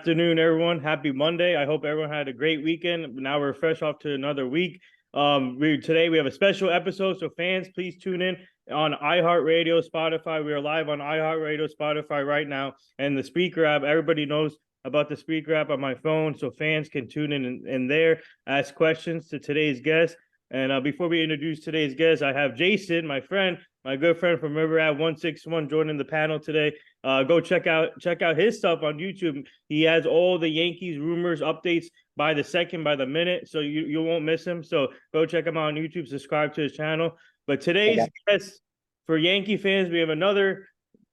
afternoon, everyone. Happy Monday. I hope everyone had a great weekend. Now we're fresh off to another week. Today we have a special episode, so fans, please tune in on iHeartRadio, Spotify. We are live on iHeartRadio, Spotify right now, and the Speaker app. Everybody knows about the Speaker app on my phone, so fans can tune in there, ask questions to today's guest. And before we introduce today's guest, I have Jason, my friend, my good friend from River Ave 161, joining the panel today. Go check out his stuff on YouTube. He has all the Yankees rumors, updates by the second, by the minute, so you won't miss him. So go check him out on YouTube. Subscribe to his channel. But today's guest for Yankee fans, we have another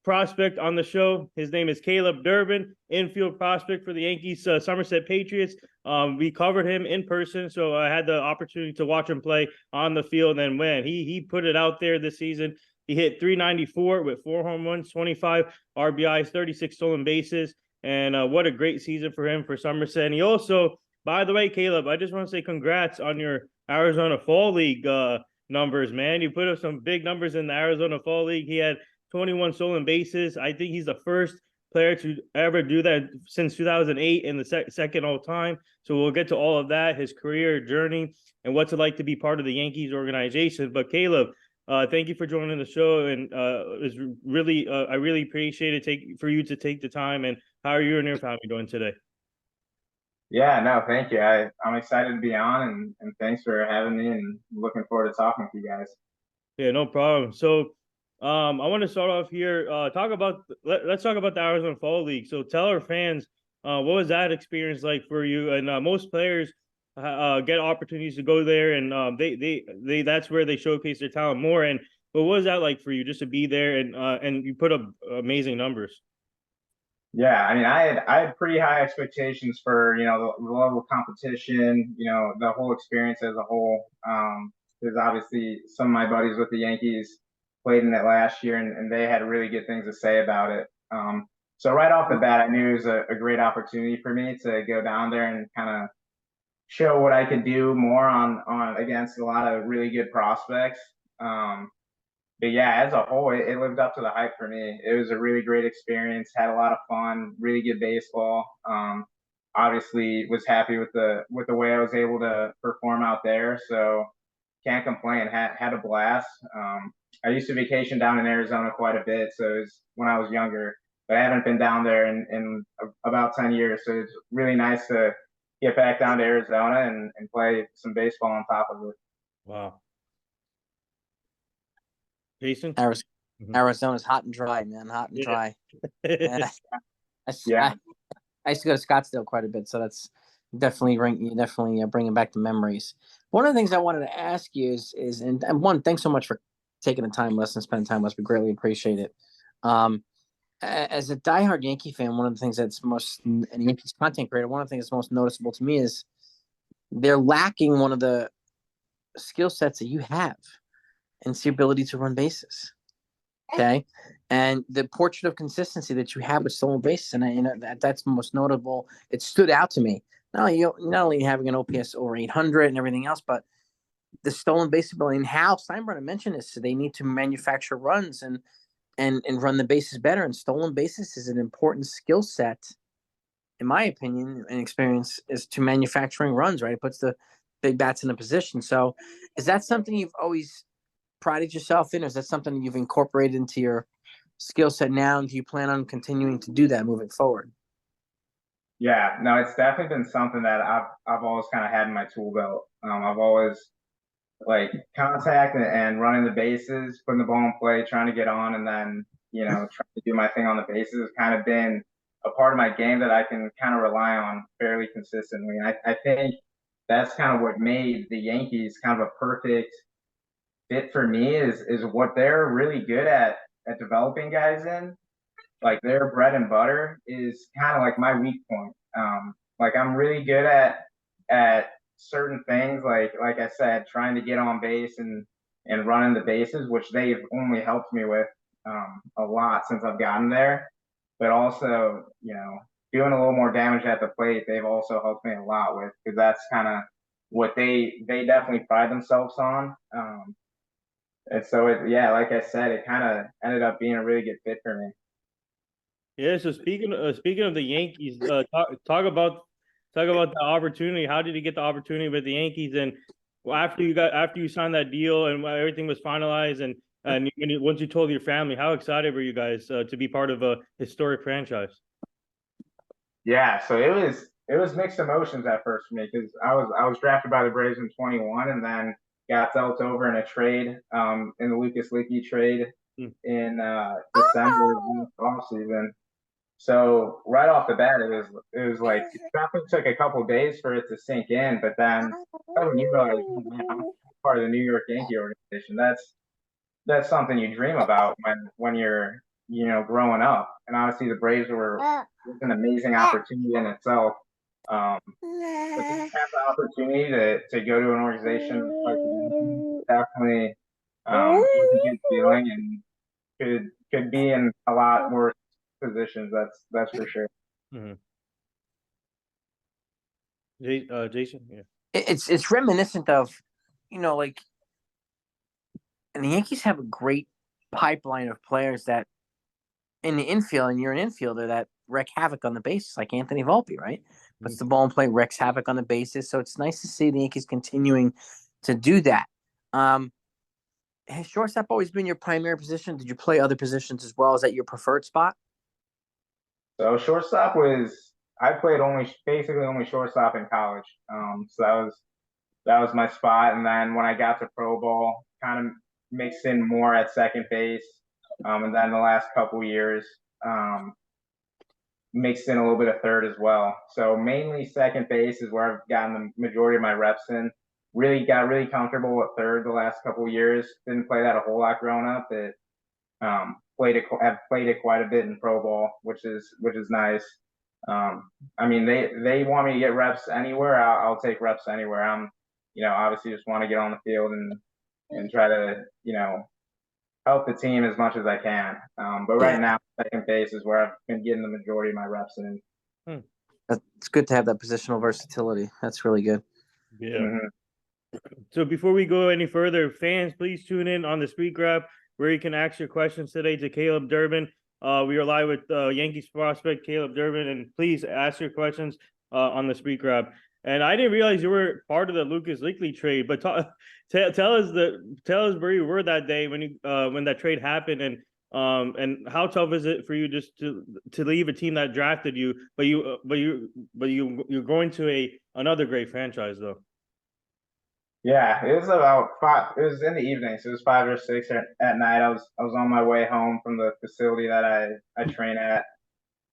prospect on the show. His name is Caleb Durbin, infield prospect for the Yankees, Somerset Patriots. We covered him in person, so I had the opportunity to watch him play on the field. And when he put it out there this season, he hit 394 with 4 home runs, 25 RBIs, 36 stolen bases, and what a great season for him for Somerset. And he also, by the way, Caleb, I just want to say congrats on your Arizona Fall League numbers, man. You put up some big numbers in the Arizona Fall League. He had 21 stolen bases. I think he's the first player to ever do that since 2008 in the second all time. So we'll get to all of that, his career journey, and what's it like to be part of the Yankees organization. But Caleb, thank you for joining the show, and it's really I really appreciate it for you to take the time. And how are you and your family doing today? Yeah, no, thank you. I'm excited to be on, and thanks for having me, and looking forward to talking to you guys. Yeah, no problem. So I want to start off here. Let's talk about the Arizona Fall League. So tell our fans, what was that experience like for you? And most players get opportunities to go there, and they that's where they showcase their talent more. And but what was that like for you, just to be there and you put up amazing numbers? Yeah, I mean, I had pretty high expectations for the level of competition, the whole experience as a whole. Because obviously some of my buddies with the Yankees played in it last year, and they had really good things to say about it. So right off the bat, I knew it was a great opportunity for me to go down there and kind of show what I could do more on against a lot of really good prospects. Um, but yeah, as a whole, it lived up to the hype for me. It was a really great experience. Had a lot of fun. Really good baseball. Obviously, was happy with the way I was able to perform out there. So can't complain. Had a blast. I used to vacation down in Arizona quite a bit. So it was when I was younger, but I haven't been down there in about 10 years. So it's really nice to get back down to Arizona and play some baseball on top of it. Wow, Jason. Arizona, Mhm. Arizona's hot and dry, man. Hot and Yeah. dry. And I, Yeah. I, I used to go to Scottsdale quite a bit, so that's definitely bringing back the memories. One of the things I wanted to ask you is and one, thanks so much for taking the time with us and spending time with us. We greatly appreciate it. As a diehard Yankee fan, one of the things that's most and Yankees content creator, one of the things that's most noticeable to me is they're lacking one of the skill sets that you have, and it's the ability to run bases. Okay. And the portrait of consistency that you have with stolen bases, and that's most notable. It stood out to me. Not only having an OPS over 800 and everything else, but the stolen base ability. And Hal Steinbrenner mentioned this. So they need to manufacture runs and run the bases better. And stolen bases is an important skill set, in my opinion and experience, is to manufacturing runs. Right, it puts the big bats in a position. So, is that something you've always prided yourself in, or is that something you've incorporated into your skill set now? And do you plan on continuing to do that moving forward? Yeah, no, it's definitely been something that I've always kind of had in my tool belt. I've always like contact and running the bases, putting the ball in play, trying to get on, and then trying to do my thing on the bases has kind of been a part of my game that I can kind of rely on fairly consistently. And I think that's kind of what made the Yankees kind of a perfect fit for me is what they're really good at developing guys in. Like their bread and butter is kind of like my weak point. Like I'm really good at certain things, like I said, trying to get on base and running the bases, which they've only helped me with a lot since I've gotten there. But also, doing a little more damage at the plate, they've also helped me a lot with, because that's kind of what they definitely pride themselves on. And so yeah, like I said, it kind of ended up being a really good fit for me. Yeah. So speaking of the Yankees, talk about the opportunity. How did you get the opportunity with the Yankees? And after you signed that deal and everything was finalized, and once you told your family, how excited were you guys to be part of a historic franchise? Yeah, so it was mixed emotions at first for me because I was drafted by the Braves in 21 and then got dealt over in a trade, in the Lucas Leakey trade Hmm. in December of the offseason. So right off the bat, it was like it definitely took a couple days for it to sink in, but then when you realize, oh, man, I'm part of the New York Yankee organization, that's something you dream about when you're growing up. And obviously the Braves were an amazing opportunity in itself. But to have the opportunity to go to an organization like the Yankees, definitely was a good feeling and could be in a lot more positions. That's for sure. Mm-hmm. Jason, yeah. It's reminiscent of, like, and the Yankees have a great pipeline of players that in the infield, and you're an infielder that wreak havoc on the bases, like Anthony Volpe, right? Puts the ball in play, wreaks havoc on the bases. So it's nice to see the Yankees continuing to do that. Has shortstop always been your primary position? Did you play other positions as well? Is that your preferred spot? So shortstop was I played basically only shortstop in college. So that was my spot. And then when I got to pro ball, kind of mixed in more at second base. And then the last couple years, um, mixed in a little bit of third as well. So mainly second base is where I've gotten the majority of my reps in. Really got really comfortable at third the last couple years. Didn't play that a whole lot growing up. Have played it quite a bit in pro ball, which is nice. I mean, they want me to get reps anywhere. I'll take reps anywhere. Obviously just want to get on the field and try to help the team as much as I can. But Yeah, right now, second base is where I've been getting the majority of my reps in. Hmm. it's good to have that positional versatility. That's really good. Yeah. Mm-hmm. So before we go any further, fans, please tune in on the Speed Grab where you can ask your questions today to Caleb Durbin. We are live with Yankees prospect Caleb Durbin, and please ask your questions on the Speed Grab. And I didn't realize you were part of the Lucas Leakey trade, but tell us where you were that day when that trade happened, and how tough is it for you just to leave a team that drafted you, but you're going to another great franchise though. Yeah, it was about 5. It was in the evening, so it was 5 or 6 at night. I was on my way home from the facility that I train at,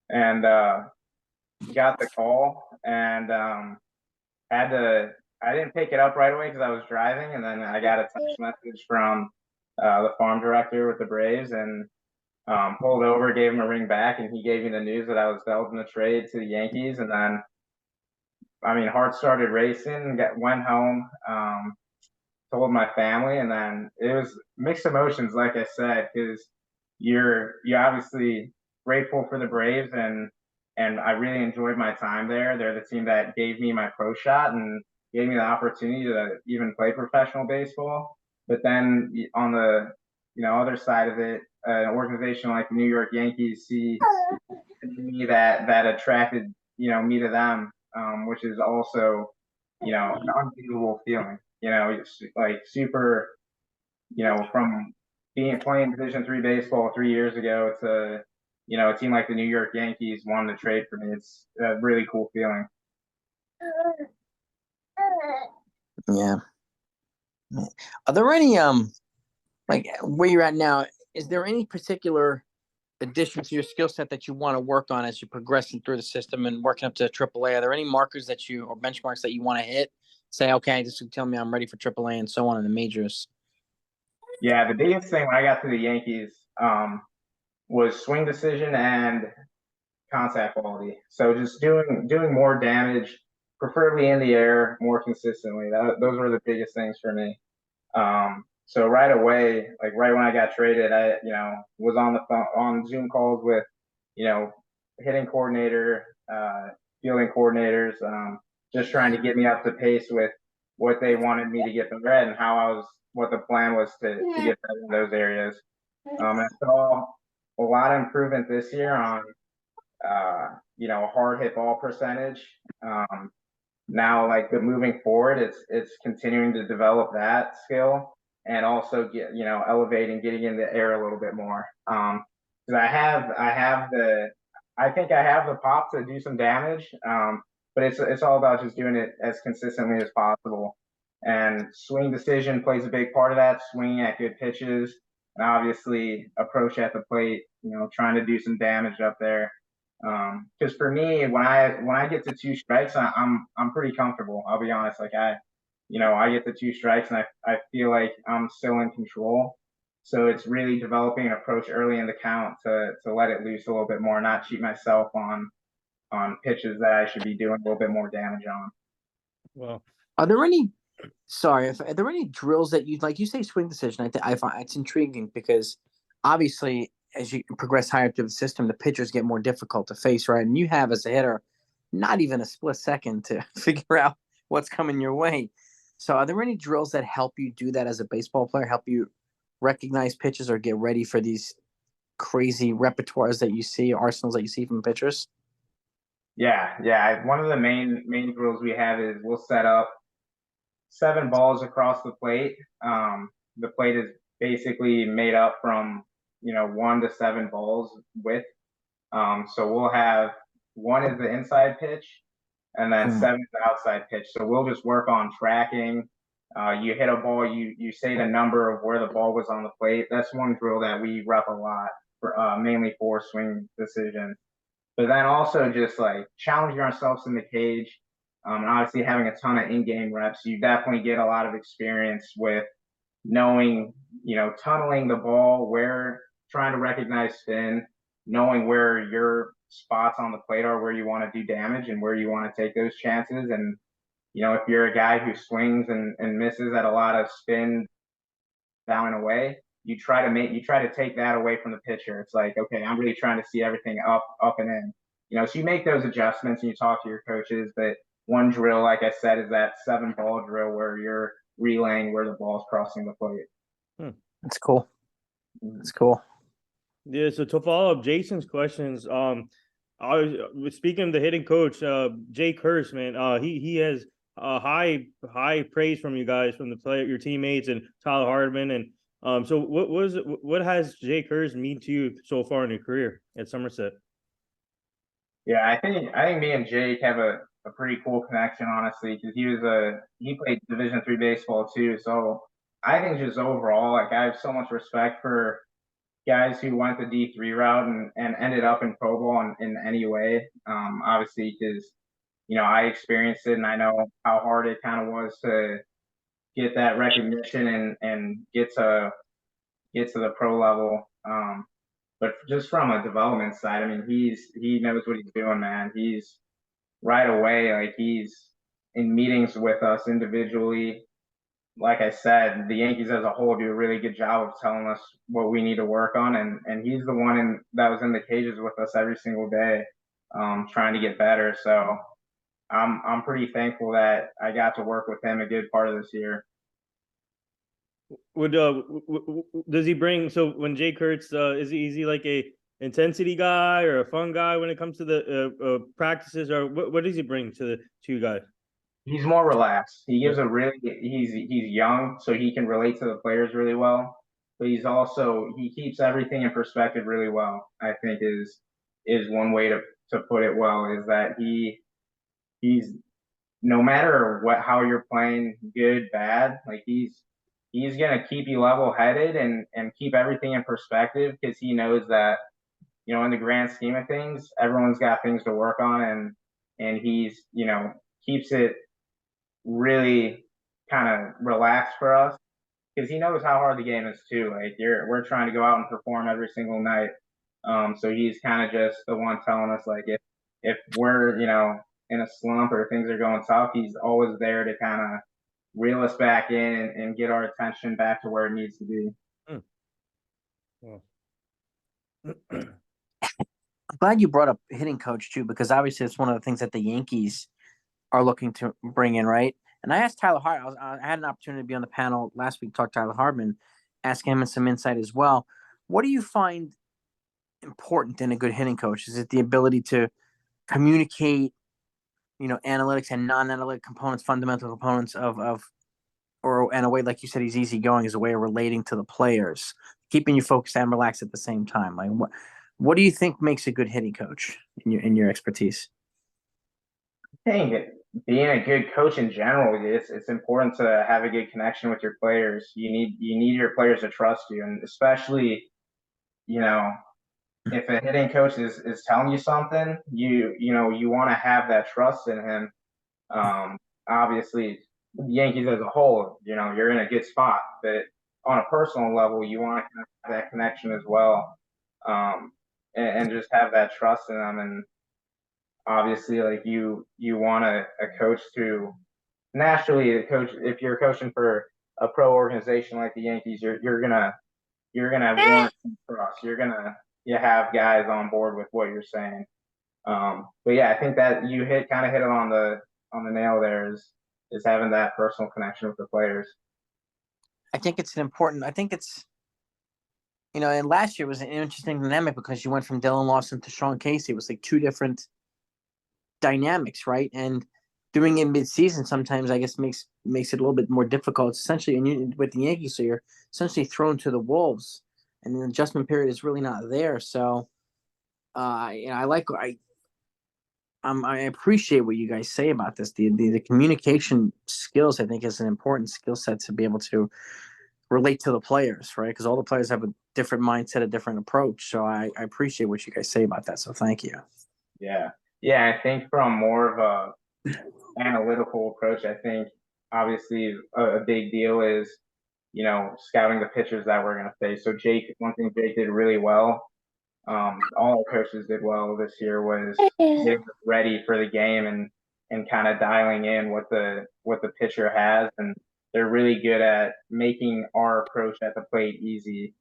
and got the call and had to. I didn't pick it up right away because I was driving, and then I got a text message from the farm director with the Braves, and pulled over, gave him a ring back, and he gave me the news that I was dealt in the trade to the Yankees, and then I mean, heart started racing. Went home. Told my family, and then it was mixed emotions, like I said, because you're obviously grateful for the Braves, and I really enjoyed my time there. They're the team that gave me my pro shot and gave me the opportunity to even play professional baseball. But then on the other side of it, an organization like the New York Yankees see me that attracted me to them, which is also an unbelievable feeling. It's like super. From being playing Division III baseball 3 years ago to a team like the New York Yankees wanting to trade for me. It's a really cool feeling. Yeah. Are there any like where you're at now? Is there any particular addition to your skill set that you want to work on as you're progressing through the system and working up to AAA? Are there any markers or benchmarks that you want to hit? Say, okay, this will tell me I'm ready for AAA and so on in the majors. Yeah, the biggest thing when I got to the Yankees was swing decision and contact quality. So just doing more damage, preferably in the air, more consistently. Those were the biggest things for me. So right away, like right when I got traded, I was on the phone on Zoom calls with hitting coordinator, fielding coordinators, just trying to get me up to pace with what they wanted me to get better at and what the plan was to get better in those areas. I saw a lot of improvement this year on hard hit ball percentage. Now, like the moving forward, it's continuing to develop that skill and also get elevating, getting in the air a little bit more. Because I think I have the pop to do some damage. But it's all about just doing it as consistently as possible. And swing decision plays a big part of that. Swinging at good pitches, and obviously approach at the plate. Trying to do some damage up there. Because for me, when I get to two strikes, I'm pretty comfortable. I'll be honest. Like I get the two strikes, and I feel like I'm still in control. So it's really developing an approach early in the count to let it loose a little bit more, not cheat myself on pitches that I should be doing a little bit more damage on. Well, are there any? Sorry, are there any drills that you say swing decision? I find it's intriguing because obviously, as you progress higher through the system, the pitchers get more difficult to face, right? And you have, as a hitter, not even a split second to figure out what's coming your way. So are there any drills that help you do that as a baseball player, help you recognize pitches or get ready for these crazy repertoires that you see, arsenals that you see from pitchers? Yeah. One of the main drills we have is we'll set up 7 balls across the plate. The plate is basically made up from 1 to 7 balls width. So we'll have 1 is the inside pitch, and then 7 is the outside pitch. So we'll just work on tracking. You hit a ball, you say the number of where the ball was on the plate. That's one drill that we rep a lot for mainly for swing decision. But then also just like challenging ourselves in the cage. And obviously having a ton of in-game reps, you definitely get a lot of experience with knowing, tunneling the ball, trying to recognize spin, knowing where your spots on the plate are, where you want to do damage and where you want to take those chances. And, if you're a guy who swings and misses at a lot of spin down and away, you try to take that away from the pitcher. It's like, okay, I'm really trying to see everything up and in. So you make those adjustments and you talk to your coaches. But one drill, like I said, is that 7-ball drill where you're relaying where the ball is crossing the plate. That's cool. That's cool. Yeah. So to follow up Jason's questions, I was speaking of the hitting coach, Jay Kurtz, man. He has high praise from you guys, from the player, your teammates, and Tyler Hardman. And so what has Jay Kurtz mean to you so far in your career at Somerset? Yeah, I think me and Jake have a pretty cool connection, honestly, because he played Division III baseball too. So I think just overall, like I have so much respect for guys who went the D3 route and ended up in pro ball in any way. Obviously, because I experienced it and I know how hard it kind of was to get that recognition and get to the pro level. But just from a development side, I mean, he knows what he's doing, man. He's right away, like he's in meetings with us individually. Like I said, the Yankees as a whole do a really good job of telling us what we need to work on, and he's the one that was in the cages with us every single day, trying to get better. So I'm pretty thankful that I got to work with him a good part of this year. Does he bring, so when Jay Kurtz, is he like a intensity guy or a fun guy when it comes to the practices, or what does he bring to you guys? He's more relaxed. He gives he's young, so he can relate to the players really well. But he keeps everything in perspective really well. I think is one way to put it well, is that he's no matter how you're playing, good, bad, like he's gonna keep you level headed and keep everything in perspective, because he knows that, in the grand scheme of things, everyone's got things to work on, and he's, keeps it really kind of relaxed for us, because he knows how hard the game is too. Like we're trying to go out and perform every single night. So he's kind of just the one telling us, like, if we're, in a slump or things are going tough, he's always there to kind of reel us back in and get our attention back to where it needs to be. I'm glad you brought up hitting coach too, because obviously it's one of the things that the Yankees are looking to bring in, right? And I asked Tyler Hart. I had an opportunity to be on the panel last week, talk to Tyler Hardman, ask him some insight as well. What do you find important in a good hitting coach? Is it the ability to communicate, analytics and non-analytic components, fundamental components or in a way, like you said, he's easygoing, is a way of relating to the players, keeping you focused and relaxed at the same time? Like, what do you think makes a good hitting coach in your expertise? I think being a good coach in general, it's important to have a good connection with your players. You need your players to trust you, and especially, you know, if a hitting coach is telling you something, you want to have that trust in him. Obviously, the Yankees as a whole, you're in a good spot, but on a personal level, you want to have that connection as well, um, and just have that trust in them. And obviously, like you want a coach to naturally, a coach, if you're coaching for a pro organization like the Yankees, you're gonna warrant some trust. You have guys on board with what you're saying. But yeah, I think that you kind of hit it on the nail there, is having that personal connection with the players. I think it's and last year was an interesting dynamic because you went from Dylan Lawson to Sean Casey. It was like two different dynamics, right? And doing it mid-season sometimes, I guess, makes it a little bit more difficult. It's essentially, with the Yankees, so you're essentially thrown to the wolves, and the adjustment period is really not there. So, I appreciate what you guys say about this. The communication skills, I think, is an important skill set to be able to relate to the players, right? Because all the players have a different mindset, a different approach. So I appreciate what you guys say about that. So thank you. Yeah, yeah. I think from more of a analytical approach, I think obviously a big deal is scouting the pitchers that we're going to face. So one thing Jake did really well, all our coaches did well this year, was getting ready for the game and kind of dialing in what the pitcher has, and they're really good at making our approach at the plate easy,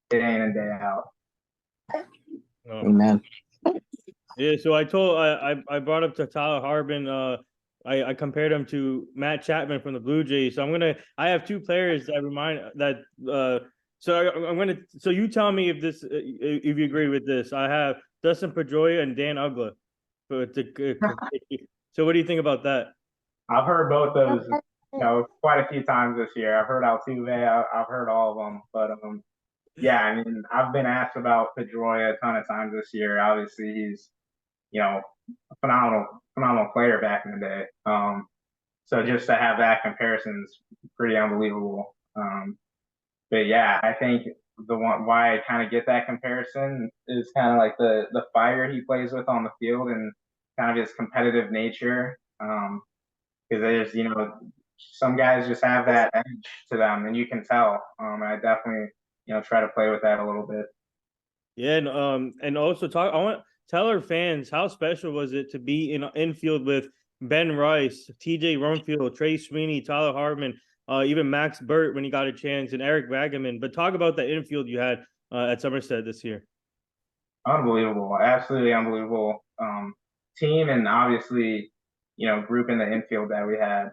day in and day out. Amen. Yeah, so I brought up to Tyler Harbin. I compared him to Matt Chapman from the Blue Jays. So I have two players that remind that. So you tell me if you agree with this. I have Dustin Pedroia and Dan Uggla. So what do you think about that? I've heard both those, quite a few times this year. I've heard Altuve. I've heard all of them, but yeah, I mean, I've been asked about Pedroia a ton of times this year. Obviously, he's a phenomenal player back in the day. So just to have that comparison is pretty unbelievable. But yeah, I think the one why I kind of get that comparison is kind of like the fire he plays with on the field and kind of his competitive nature. Because there's some guys just have that edge to them, and you can tell. And I definitely try to play with that a little bit. Yeah, and also I want tell our fans how special was it to be in infield with Ben Rice, T.J. Rumfield, Trey Sweeney, Tyler Hartman, even Max Burt when he got a chance, and Eric Wagaman. But talk about the infield you had at Somerset this year. Unbelievable, absolutely unbelievable team, and obviously group in the infield that we had.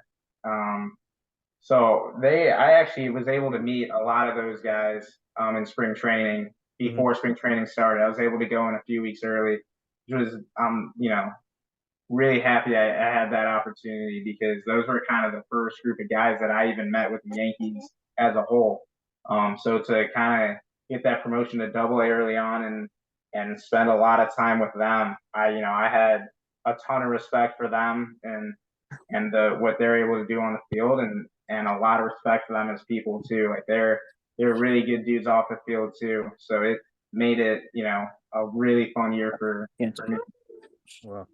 So I actually was able to meet a lot of those guys in spring training before spring training started. I was able to go in a few weeks early, which was really happy I had that opportunity, because those were kind of the first group of guys that I even met with the Yankees as a whole. So to kind of get that promotion to Double A early on and spend a lot of time with them, I had a ton of respect for them and what they're able to do on the field, and a lot of respect for them as people too. Like they're really good dudes off the field too. So it made it a really fun year for me. Wow.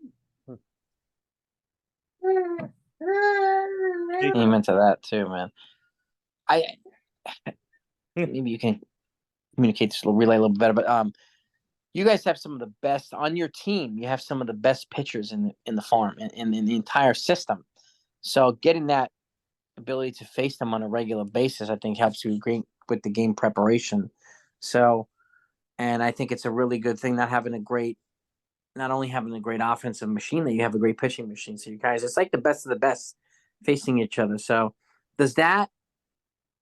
Amen to that too, man. Maybe you can communicate this, relay a little better, but you guys have some of the best on your team. You have some of the best pitchers in the farm and in the entire system. So getting that ability to face them on a regular basis, I think, helps you great with the game preparation. So, and I think it's a really good thing not only having a great offensive machine, that you have a great pitching machine. So you guys, it's like the best of the best facing each other. So does that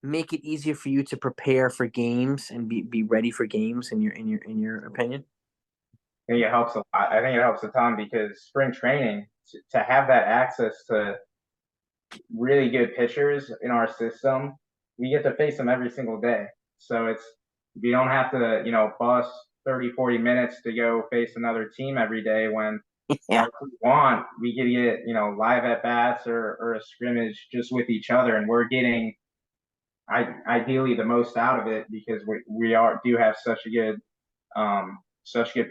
make it easier for you to prepare for games and be ready for games in your opinion? I think it helps a lot. I think it helps a ton because spring training, to have that access to really good pitchers in our system, we get to face them every single day. So we don't have to, bust 30, 40 minutes to go face another team every day when Yeah. if we want, we could get, live at bats or a scrimmage just with each other. And we're getting ideally the most out of it because do have such good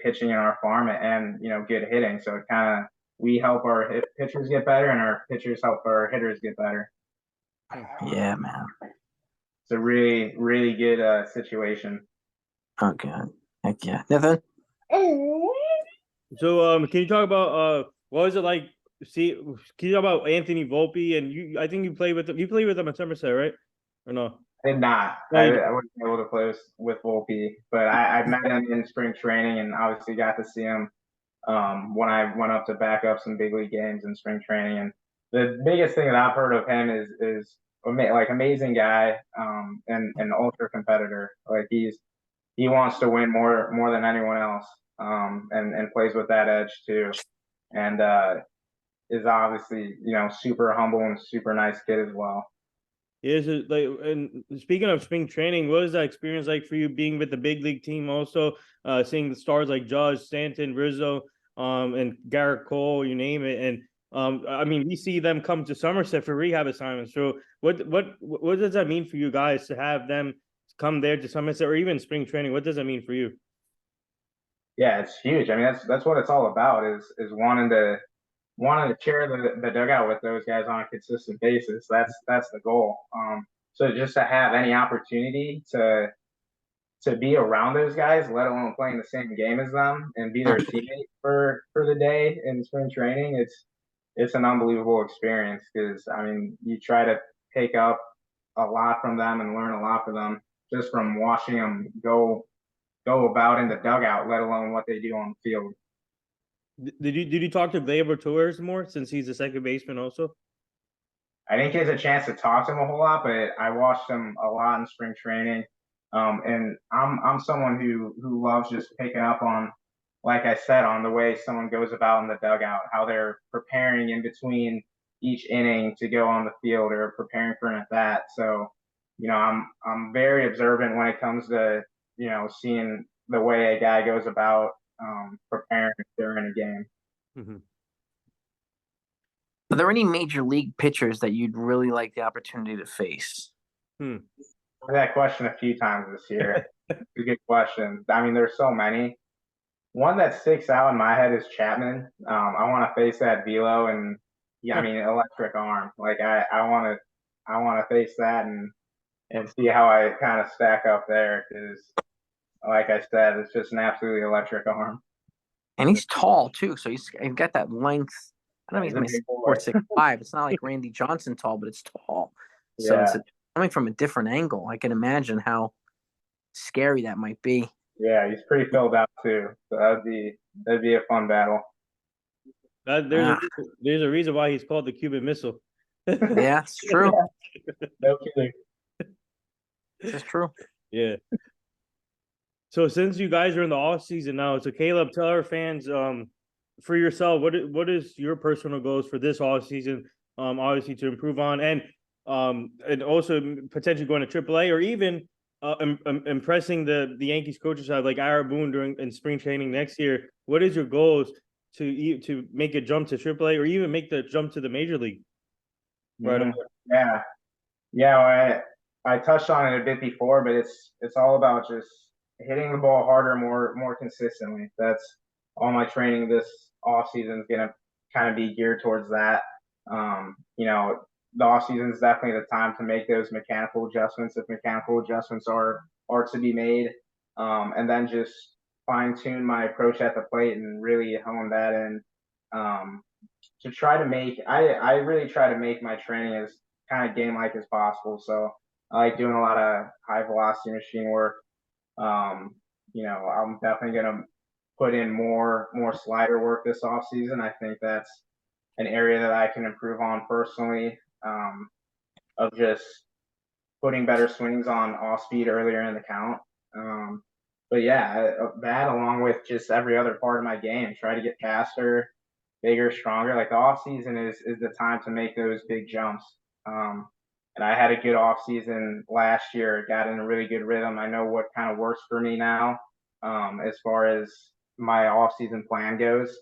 pitching in our farm and, good hitting. So it kind of, we help our pitchers get better and our pitchers help our hitters get better. Yeah, man. It's a really, really good situation. Okay. Heck yeah. Nathan? So can you talk about what was it like? Can you talk about Anthony Volpe and I think you played with him. You played with him at Somerset, right? Or no? I did not. I wasn't able to play with Volpe, but I met him in spring training and obviously got to see him when I went up to back up some big league games in spring training. And the biggest thing that I've heard of him is like amazing guy and an ultra competitor. Like he wants to win more than anyone else and plays with that edge too. And is obviously super humble and super nice kid as well. Is it like, and speaking of spring training, what was that experience like for you being with the big league team? Also, seeing the stars like Judge, Stanton, Rizzo, and Garrett Cole, you name it. And I mean, we see them come to Somerset for rehab assignments. So, what does that mean for you guys to have them come there to Somerset or even spring training? What does that mean for you? Yeah, it's huge. I mean, that's what it's all about is wanting to share the dugout with those guys on a consistent basis. That's the goal. So just to have any opportunity to be around those guys, let alone playing the same game as them and be their teammate for the day in spring training, it's an unbelievable experience because I mean you try to pick up a lot from them and learn a lot from them just from watching them go about in the dugout, let alone what they do on the field. Did you talk to Gleyber Torres more since he's the second baseman also? I didn't get a chance to talk to him a whole lot, but I watched him a lot in spring training. And I'm someone who loves just picking up on, like I said, on the way someone goes about in the dugout, how they're preparing in between each inning to go on the field or preparing for an at bat. So, I'm very observant when it comes to seeing the way a guy goes about preparing during a game. Mm-hmm. Are there any major league pitchers that you'd really like the opportunity to face? I've had that question a few times this year. It's a good question. I mean, there's so many. One that sticks out in my head is Chapman. I want to face that velo and I mean, electric arm. Like I want to face that and see how I kind of stack up there because, like I said, it's just an absolutely electric arm. And he's tall too, so he's got that length. I don't know, he's 4'6'5". It's not like Randy Johnson tall, but it's tall. So it's coming from a different angle. I can imagine how scary that might be. Yeah, he's pretty filled out too. So that'd be a fun battle. There's a reason why he's called the Cuban Missile. Yeah, it's true. Yeah. No kidding. It's true. Yeah. So since you guys are in the off season now, so Caleb, tell our fans, for yourself, what is your personal goals for this off season? Obviously to improve on and also potentially going to AAA or even impressing the Yankees coaching side like Ira Boone in spring training next year. What is your goals to make a jump to AAA or even make the jump to the major league? Right. Yeah. Well, I touched on it a bit before, but it's all about just hitting the ball harder, more consistently. That's all my training this off season is gonna kind of be geared towards that. The off season is definitely the time to make those mechanical adjustments if mechanical adjustments are to be made, and then just fine tune my approach at the plate and really hone that in. To try to make, I really try to make my training as kind of game like as possible. So I like doing a lot of high velocity machine work. I'm definitely gonna put in more slider work this off season. I think that's an area that I can improve on personally. Of just putting better swings on off speed earlier in the count. But yeah, that along with just every other part of my game, try to get faster, bigger, stronger. Like the off season is the time to make those big jumps. And I had a good off season last year, got in a really good rhythm. I know what kind of works for me now, as far as my off season plan goes.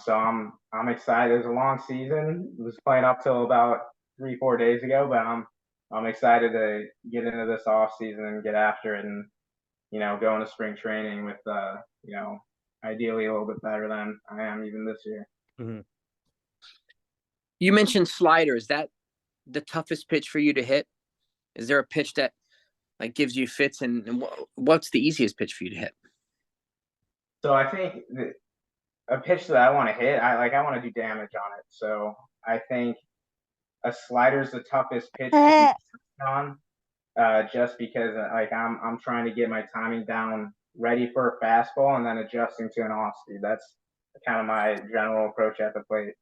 So I'm excited. It was a long season. It was playing up till about 3-4 days ago, but I'm excited to get into this off season and get after it, and go into spring training with ideally a little bit better than I am even this year. Mm-hmm. You mentioned slider. Is that the toughest pitch for you to hit? Is there a pitch that like gives you fits, and what's the easiest pitch for you to hit? So I think a pitch that I want to hit, I want to do damage on it. So I think a slider is the toughest pitch to be on, just because like I'm trying to get my timing down, ready for a fastball, and then adjusting to an off speed. That's kind of my general approach at the plate.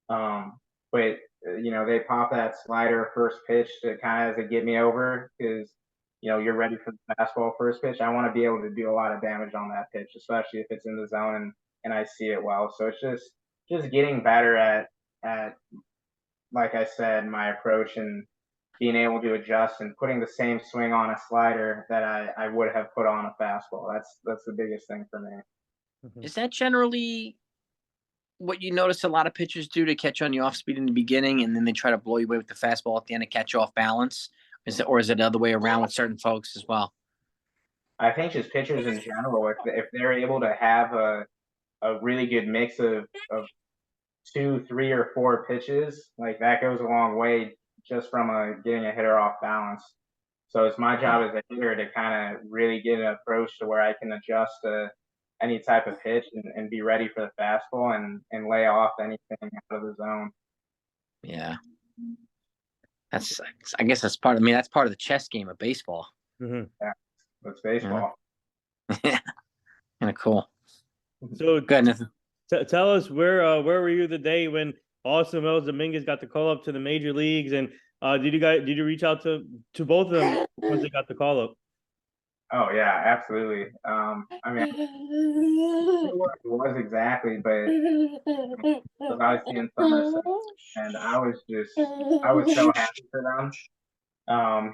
But they pop that slider first pitch to kind of as a get me over, because you're ready for the fastball first pitch. I want to be able to do a lot of damage on that pitch, especially if it's in the zone and I see it well. So it's just getting better at like I said, my approach, and being able to adjust and putting the same swing on a slider that I would have put on a fastball. That's the biggest thing for me. Is that generally what you notice a lot of pitchers do to catch on the off speed in the beginning, and then they try to blow you away with the fastball at the end to catch you off balance? Or is it the other way around with certain folks as well? I think just pitchers in general, if they're able to have a really good mix of 2, 3, or 4 pitches, like that goes a long way just from getting a hitter off balance. So it's my job as a hitter to kind of really get an approach to where I can adjust to any type of pitch and be ready for the fastball and lay off anything out of the zone. Yeah. I guess that's part of the chess game of baseball. Mm-hmm. Yeah, that's baseball. Yeah. Kind of cool. So good. Tell us where were you the day when Austin Wells Dominguez got the call up to the major leagues, and did you reach out to both of them once they got the call up? Oh yeah, absolutely. I mean, I don't know what it was exactly, but I was obviously in Somerset, and I was so happy for them.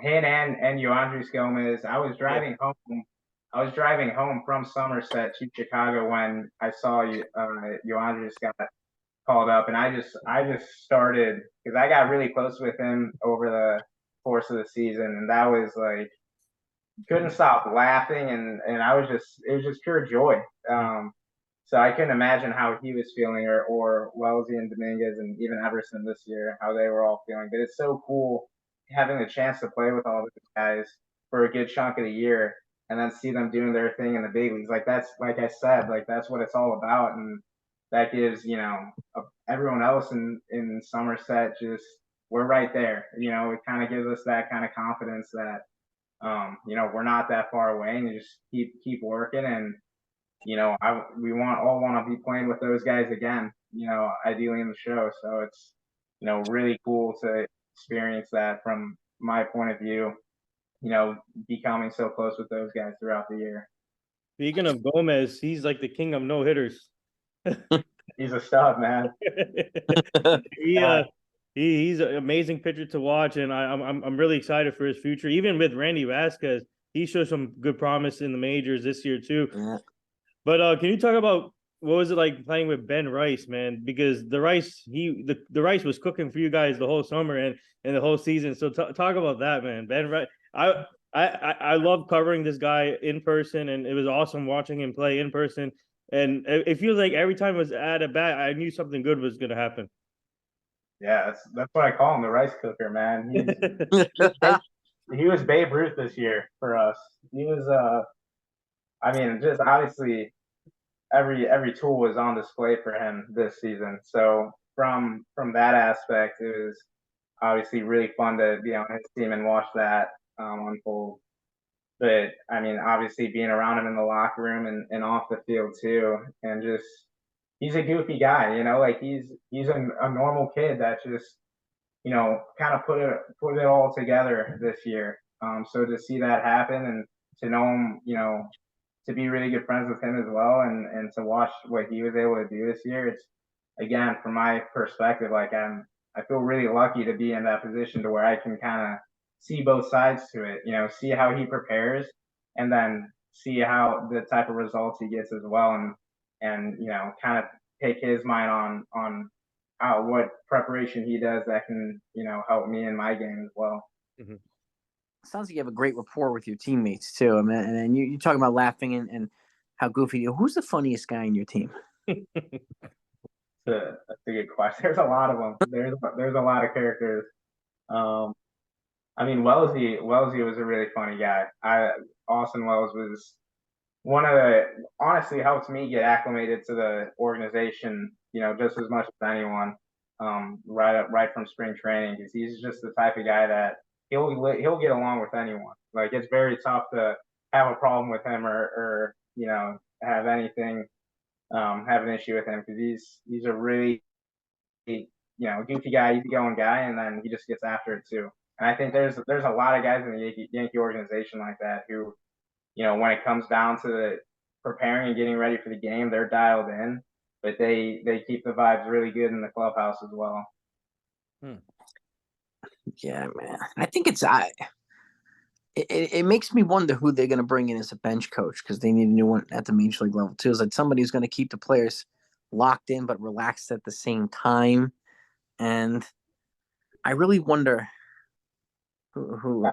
Him and Yoandris Gomez. I was driving home from Somerset to Chicago when I saw Yoandris got called up, and I just started, because I got really close with him over the course of the season, and that was like, couldn't stop laughing, and it was just pure joy. So I couldn't imagine how he was feeling, or Wellesley and Dominguez and even Everson this year, how they were all feeling. But it's so cool having the chance to play with all these guys for a good chunk of the year, and then see them doing their thing in the big leagues. Like that's, like I said, like that's what it's all about, and that gives everyone else in Somerset, just, we're right there. It kind of gives us that kind of confidence that we're not that far away, and you just keep working, and we all want to be playing with those guys again, ideally in the show. So it's really cool to experience that from my point of view, becoming so close with those guys throughout the year. Speaking of Gomez, he's like the king of no hitters. He's a stud, man. He's an amazing pitcher to watch, and I'm really excited for his future. Even with Randy Vasquez, he showed some good promise in the majors this year too. Yeah. But can you talk about what was it like playing with Ben Rice, man? Because the Rice Rice was cooking for you guys the whole summer and the whole season. So talk about that, man. Ben Rice, I love covering this guy in person, and it was awesome watching him play in person. And it feels like every time it was at a bat, I knew something good was going to happen. Yeah, that's what I call him, the rice cooker, man. He was Babe Ruth this year for us. He was, I mean, just obviously every tool was on display for him this season. So from that aspect, it was obviously really fun to be on his team and watch that unfold. But I mean, obviously being around him in the locker room and off the field too, and he's a goofy guy, like he's a normal kid that just kind of put it all together this year. So to see that happen and to know him, to be really good friends with him as well, and to watch what he was able to do this year, it's again from my perspective, like I feel really lucky to be in that position to where I can kind of see both sides to it. See how he prepares, and then see how the type of results he gets as well, and kind of take his mind on what preparation he does that can help me in my game as well. Mm-hmm. Sounds like you have a great rapport with your teammates too. I mean, and you talk about laughing and how goofy you. Who's the funniest guy in your team? That's a good question. There's a lot of them. There's a lot of characters. I mean, Wellesley was a really funny guy. Austin Wells was one of the honestly helped me get acclimated to the organization, just as much as anyone. Right from spring training, because he's just the type of guy that he'll get along with anyone. Like it's very tough to have a problem with him or have anything have an issue with him, because he's a really goofy guy, easygoing guy, and then he just gets after it too. And I think there's a lot of guys in the Yankee organization like that who, when it comes down to the preparing and getting ready for the game, they're dialed in, but they keep the vibes really good in the clubhouse as well. Yeah, man. I think it makes me wonder who they're going to bring in as a bench coach, because they need a new one at the major league level too. It's like somebody who's going to keep the players locked in but relaxed at the same time. And I really wonder who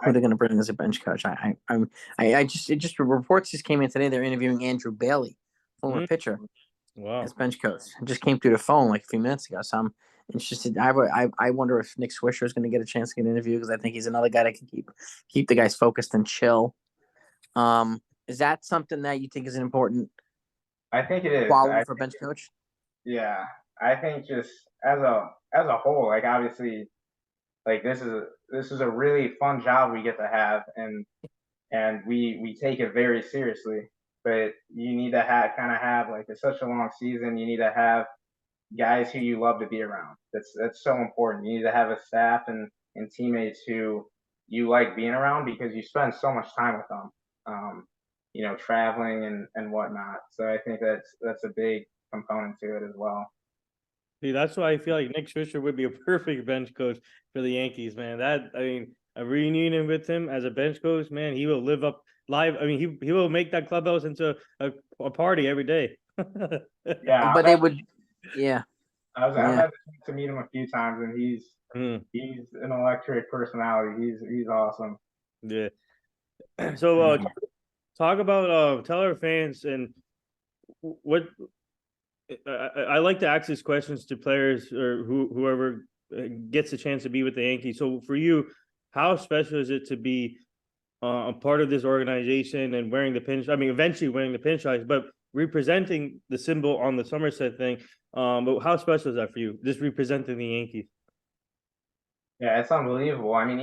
they're going to bring in as a bench coach. Reports just came in today. They're interviewing Andrew Bailey, former pitcher, as bench coach. It just came through the phone like a few minutes ago. So I'm interested. I wonder if Nick Swisher is going to get a chance to get an interview, because I think he's another guy that can keep the guys focused and chill. Is that something that you think is an important? I think it is quality for bench coach. Yeah, I think just as a whole, like obviously, like this is a really fun job we get to have, and we take it very seriously. But you need to have like it's such a long season. You need to have guys who you love to be around. That's so important. You need to have a staff and teammates who you like being around, because you spend so much time with them, traveling and whatnot. So I think that's a big component to it as well. See, that's why I feel like Nick Swisher would be a perfect bench coach for the Yankees, man. A reunion with him as a bench coach, man, he will live up live. I mean, he will make that clubhouse into a party every day. Yeah, but they would. Yeah, I've had the chance to meet him a few times, and he's an electric personality. He's awesome. Yeah. So talk about tell our fans and what I like to ask these questions to players or whoever gets a chance to be with the Yankees. So for you, how special is it to be a part of this organization and wearing the pinstripe? I mean, eventually wearing the pinstripes, but representing the symbol on the Somerset thing. But how special is that for you? Just representing the Yankees. Yeah, it's unbelievable. I mean,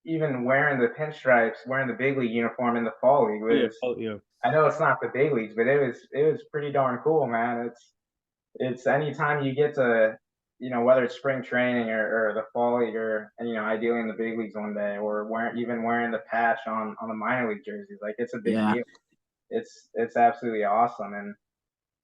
even wearing the pinstripes, wearing the big league uniform in the fall league was. Yeah. I know it's not the big leagues, but it was pretty darn cool, man. It's anytime you get to, whether it's spring training or the fall league, or ideally in the big leagues one day, or wearing the patch on the minor league jerseys, like it's a big deal. It's absolutely awesome, and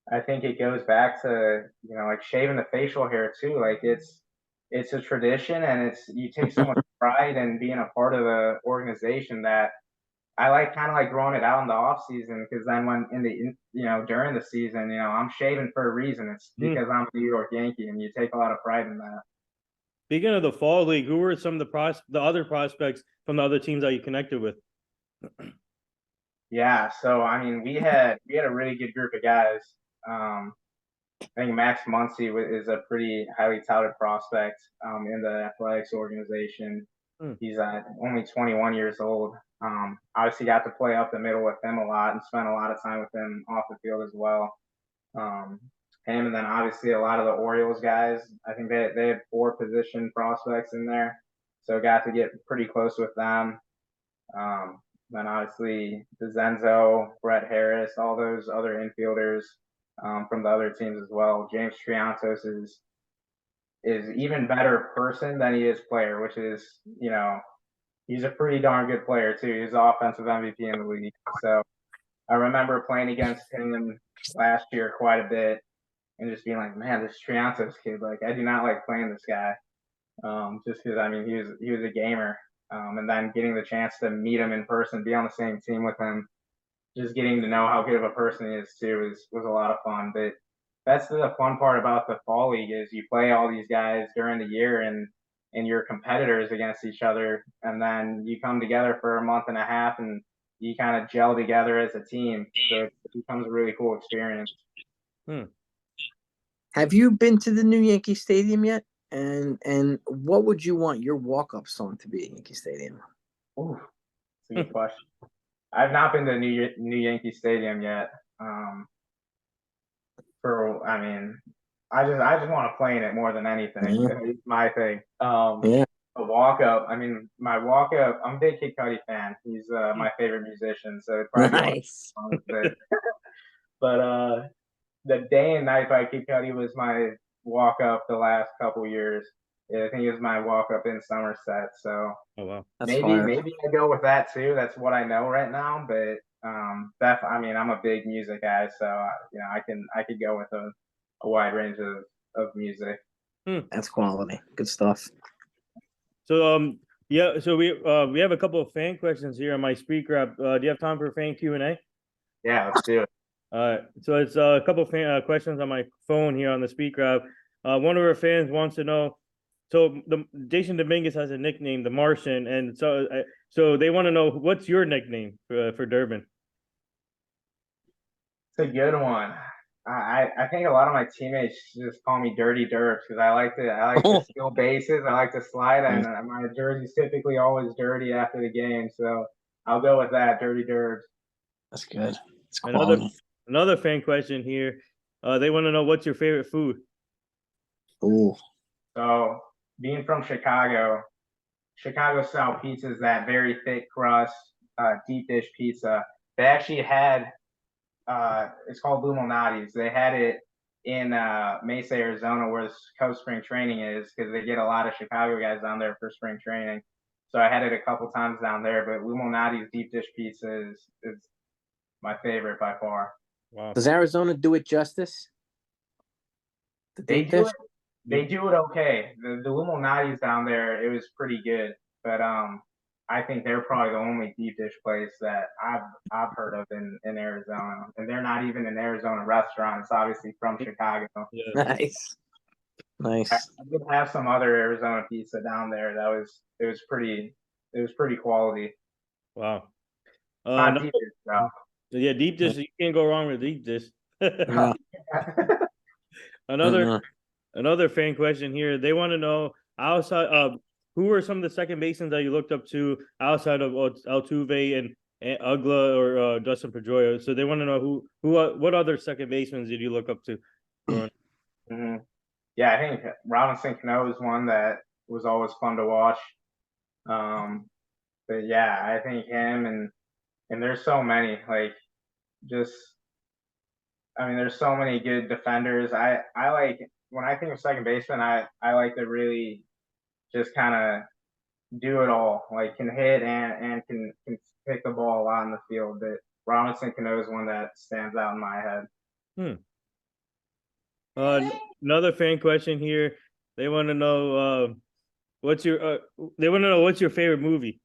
I think it goes back to like shaving the facial hair too. Like it's a tradition, and you take so much pride in being a part of the organization that I kind of growing it out in the off season, because then when during the season, I'm shaving for a reason. It's because I'm a New York Yankee, and you take a lot of pride in that. Speaking of the fall league, who were some of the other prospects from the other teams that you connected with? Yeah, so I mean, we had a really good group of guys. I think Max Muncy is a pretty highly touted prospect in the athletics organization. He's only 21 years old. Obviously got to play up the middle with him a lot and spent a lot of time with him off the field as well. Him, and then obviously a lot of the Orioles guys. I think they had 4 position prospects in there, so got to get pretty close with them. Then obviously DeZenzo, Brett Harris, all those other infielders from the other teams as well. James Triantos is even better person than he is player, which is, he's a pretty darn good player too. He's the offensive MVP in the league. So I remember playing against him last year quite a bit and just being like, man, this Triantos kid, like I do not like playing this guy. Just because he was a gamer. And then getting the chance to meet him in person, be on the same team with him, just getting to know how good of a person he is too was a lot of fun. But that's the fun part about the fall league is you play all these guys during the year and you're competitors against each other, and then you come together for a month and a half and you kind of gel together as a team. So it becomes a really cool experience. Have you been to the new Yankee Stadium yet? And what would you want your walk-up song to be at Yankee Stadium? Ooh, that's a good question. I've not been to new Yankee Stadium yet. I just want to play in it more than anything. Yeah. It's my thing. Yeah. A walk up. My walk up. I'm a big Kid Cudi fan. He's my favorite musician. So it's probably Nice. but the Day and Night by Kid Cudi was my walk up the last couple years. Yeah, I think it was my walk up in Somerset. So Oh wow, maybe I go with that too. That's what I know right now. But I'm a big music guy, so I could go with a wide range of music. That's quality. Good stuff. So yeah, so we have a couple of fan questions here on my speaker app. Do you have time for fan Q&A? Yeah, let's do it. So it's a couple of fan questions on my phone here on the speaker app. One of our fans wants to know. So Jason Dominguez has a nickname, the Martian, and so they want to know what's your nickname for Durbin. It's a good one. I think a lot of my teammates just call me Dirty Dirbs because I like to steal bases. I like to slide, and my jersey's typically always dirty after the game. So I'll go with that, Dirty Dirbs. That's good. It's quality. Another fan question here. They want to know what's your favorite food. Ooh. So being from Chicago style pizza is that very thick crust, deep dish pizza. They actually had. It's called Luminati's. They had it in Mesa, Arizona, where the Coast Spring Training is, because they get a lot of Chicago guys down there for spring training. So I had it a couple times down there. But Luminati's deep dish pizza is my favorite by far. Wow. Does Arizona do it justice? They do it okay. The Luminati's down there, it was pretty good. But I think they're probably the only deep dish place that I've heard of in Arizona, and they're not even an Arizona restaurant. It's obviously from Chicago. Yeah. Nice. I did have some other Arizona pizza down there. It was pretty quality. Wow. Not deep dish though. Yeah, deep dish. You can't go wrong with deep dish. Yeah. Another fan question here. They want to know outside who are some of the second basemen that you looked up to outside of Altuve and Ugla or Dustin Pedroia. So they want to know what other second basemen did you look up to? Mm-hmm. Yeah, I think Robinson Cano is one that was always fun to watch. But yeah, I think him and there's so many there's so many good defenders. I like when I think of second baseman, I like to really just kind of do it all, like can hit and can pick the ball a lot in the field. But Robinson Cano is one that stands out in my head. Another fan question here. They want to know what's your favorite movie?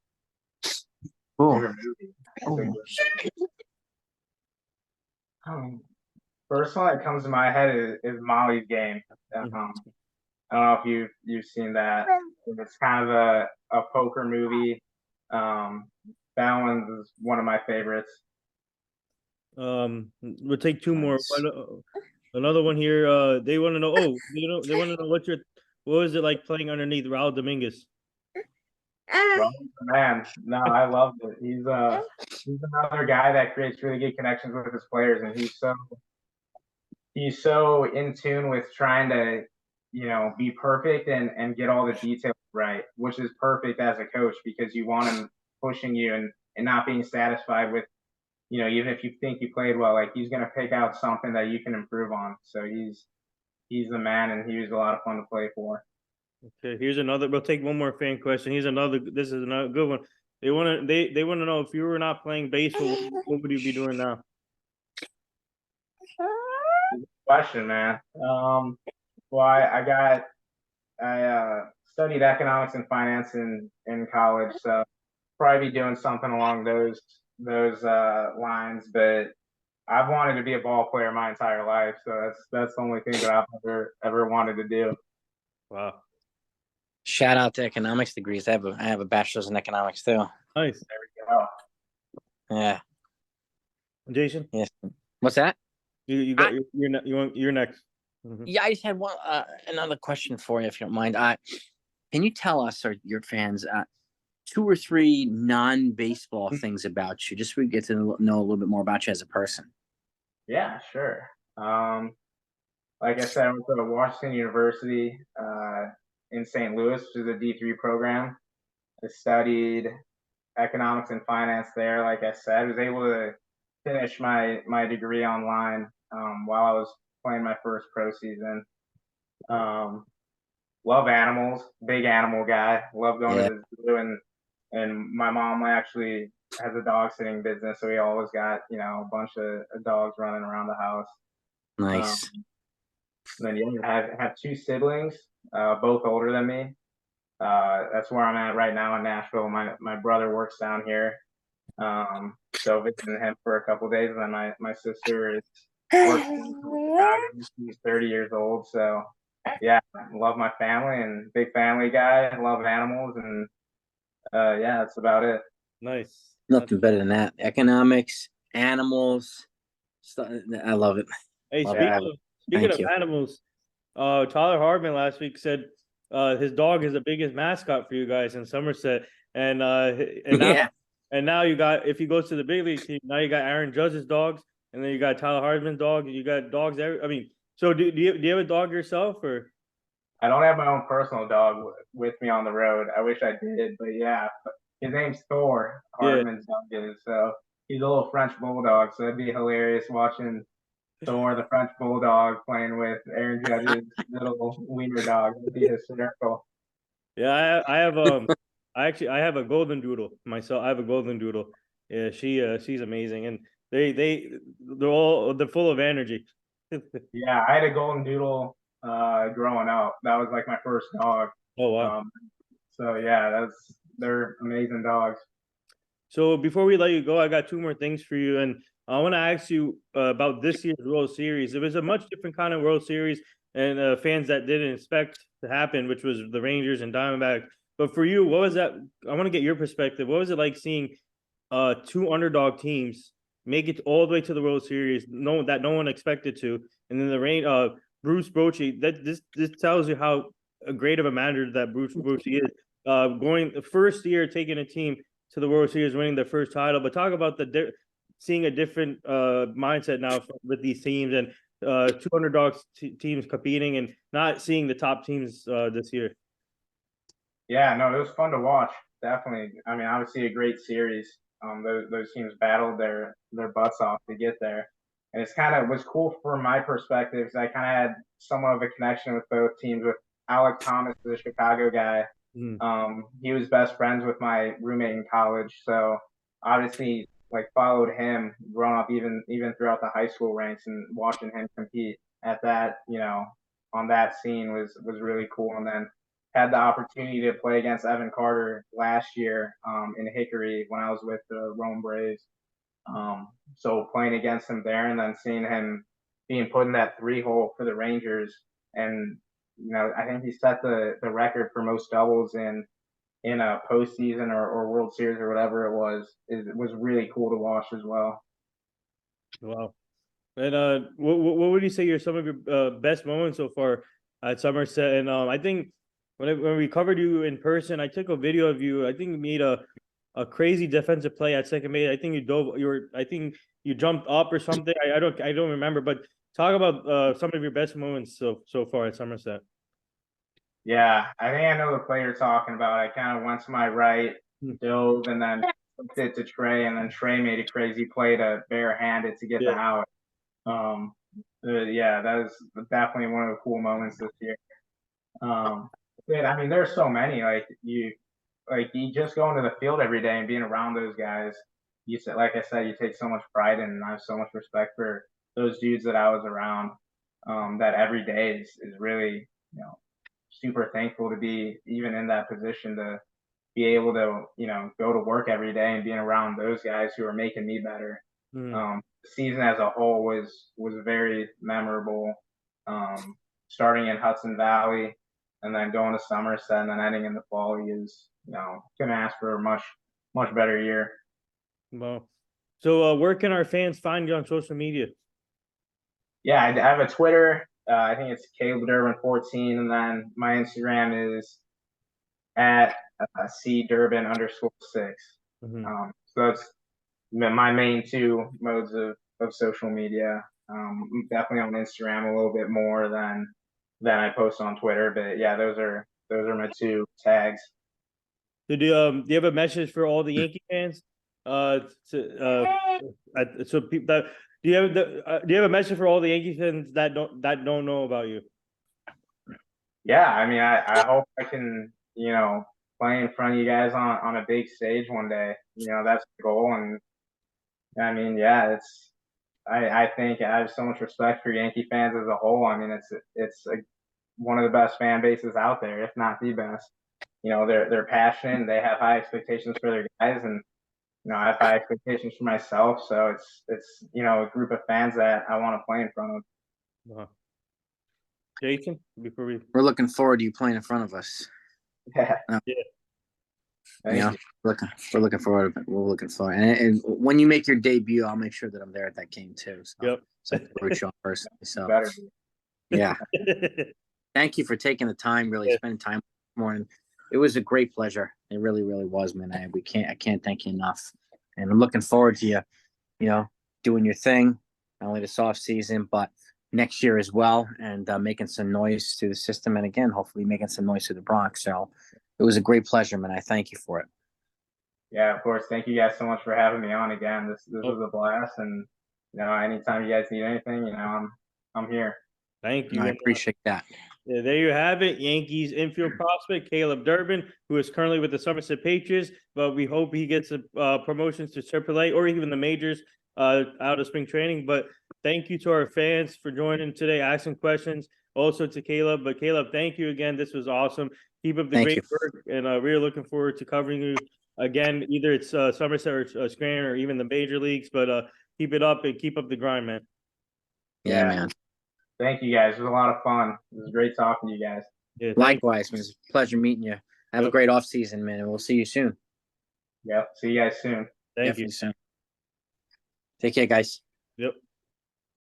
Favorite movie. First one that comes to my head is Molly's Game. I don't know if you've seen that. It's kind of a poker movie. That one is one of my favorites. We'll take two more. Another one here. They want to know. They want to know what was it like playing underneath Raul Dominguez? Man, no, I loved it. He's another guy that creates really good connections with his players, and he's so in tune with trying to, be perfect and get all the details right, which is perfect as a coach because you want him pushing you and not being satisfied with, even if you think you played well, like he's going to pick out something that you can improve on. So he's the man, and he was a lot of fun to play for. Okay, here's another. We'll take one more fan question. Here's another. This is another good one. They want to. They want to know if you were not playing baseball, what would you be doing now? Question, man. Well, I studied economics and finance in college, so probably be doing something along those lines. But I've wanted to be a ball player my entire life, so that's the only thing that I've ever wanted to do. Wow, Shout out to economics degrees. I have a bachelor's in economics too. nice. There we go. Yeah. Jason, Yes. What's that? you got you're next. Mhm. Yeah, I just had one another question for you, if you don't mind. Can you tell us or your fans 2 or 3 non-baseball things about you, just so we get to know a little bit more about you as a person? Yeah, sure. Like I said, I went to Washington University in St. Louis, which is a D3 program. I studied economics and finance there. Like I said, I was able to finish my degree online while I was playing my first pro season. Love animals, big animal guy. Love going to the zoo, and my mom actually has a dog sitting business, so we always got a bunch of dogs running around the house. Nice. Then I have 2 siblings, both older than me. That's where I'm at right now in Nashville. My brother works down here, so visiting him for a couple days. And then my sister is working in Chicago. She's 30 years old. So yeah, love my family and big family guy. Love animals, and yeah, that's about it. Nice. Nothing better than that. Economics, animals. I love it. Hey, Love speaking of you. animals, Tyler Hardman last week said his dog is the biggest mascot for you guys in Somerset, and now Yeah. and now you got, if he goes to the big league team, now you got Aaron Judge's dogs, and then you got Tyler Hardman's dog. You got dogs I mean, so do you have a dog yourself, or? I don't have my own personal dog with me on the road. I wish I did, but yeah, his name's Thor. Yeah. Hardman's dog is, so he's a little French bulldog. So it'd be hilarious watching Thor, the French bulldog, playing with Aaron Judge's little wiener dog. It'd be hysterical. Yeah, I have I have a golden doodle myself. I have a golden doodle. Yeah, she's amazing, and they're full of energy. Yeah, I had a golden doodle growing up. That was like my first dog. Oh wow. So yeah, they're amazing dogs. So before we let you go, I got 2 more things for you, and I want to ask you about this year's World Series. It was a much different kind of World Series, and fans that didn't expect to happen, which was the Rangers and Diamondbacks. But for you, what was that? I want to get your perspective. What was it like seeing 2 underdog teams make it all the way to the World Series, no one expected to, and then Bruce Bochy. This tells you how great of a manager that Bruce Bochy is. Going the first year, taking a team to the World Series, winning their first title. But talk about seeing a different mindset now with these teams, and 2 underdogs teams competing, and not seeing the top teams this year. Yeah, no, it was fun to watch. Definitely. I mean, obviously a great series. Those teams battled their butts off to get there, and it's kind of was cool from my perspective because I kind of had somewhat of a connection with both teams. With Alec Thomas, the Chicago guy, he was best friends with my roommate in college, so obviously like followed him growing up, even throughout the high school ranks, and watching him compete at that, on that scene was really cool. And then had the opportunity to play against Evan Carter last year in Hickory when I was with the Rome Braves. So playing against him there, and then seeing him being put in that 3-hole for the Rangers, and I think he set the record for most doubles in a postseason or World Series or whatever it was. It was really cool to watch as well. Wow. And what would you say are some of your best moments so far at Somerset? And I think when we covered you in person, I took a video of you. I think you made a crazy defensive play at second base. I think I think you jumped up or something. I don't remember. But talk about some of your best moments so far at Somerset. Yeah, I think I know the play you're talking about. I kind of went to my right, dove, and then flipped it to Trey, and then Trey made a crazy play to barehand it to get the out. Yeah, that was definitely one of the cool moments this year. But I mean, there's so many. Like you just going to the field every day and being around those guys. You said, like I said, you take so much pride in, and I have so much respect for those dudes that I was around. That every day is really, super thankful to be even in that position to be able to, go to work every day and being around those guys who are making me better. The season as a whole was very memorable. Starting in Hudson Valley and then going to Somerset and then ending in the fall is, couldn't ask for a much better year. Well, so where can our fans find you on social media? Yeah, I have a Twitter. I think it's Caleb Durbin 14, and then my Instagram is at C Durbin_6. So that's my main two modes of social media. Definitely on Instagram a little bit more than I post on Twitter, but yeah, those are my two tags. So do you have a message for all the Yankee fans? So people that do you have a message for all the Yankee fans that don't know about you? Yeah, I mean, I hope I can, play in front of you guys on a big stage one day. That's the goal. And I mean, yeah, I think I have so much respect for Yankee fans as a whole. I mean, it's one of the best fan bases out there, if not the best. They're passionate. They have high expectations for their guys, and I have high expectations for myself. So it's a group of fans that I want to play in front of. Jason, we're looking forward to you playing in front of us. Yeah. Yeah. We're looking forward. We're looking forward. And when you make your debut, I'll make sure that I'm there at that game too. So, yep. So root you on personally. So yeah. Thank you for taking the time, really spending time this morning. It was a great pleasure. It really, really was, man. I can't thank you enough. And I'm looking forward to you, doing your thing, not only this off season, but next year as well, and making some noise to the system. And again, hopefully making some noise to the Bronx. So it was a great pleasure, man. I thank you for it. Yeah, of course. Thank you guys so much for having me on again. This was a blast. And, anytime you guys need anything, I'm here. Thank you. I appreciate that. Yeah, there you have it. Yankees infield prospect Caleb Durbin, who is currently with the Somerset Patriots, but we hope he gets a promotions to AAA or even the majors out of spring training. But thank you to our fans for joining today, asking questions. Also to Caleb. But Caleb, thank you again. This was awesome. Keep up the great work, and we're looking forward to covering you again. Either it's Somerset or Scranton or even the major leagues. But keep it up and keep up the grind, man. Yeah, man. Thank you guys. It was a lot of fun. It was great talking to you guys. Yeah, likewise, man. It was a pleasure meeting you. Have a great off season, man, and we'll see you soon. Yep. See you guys soon. Thank you. Soon. Take care, guys.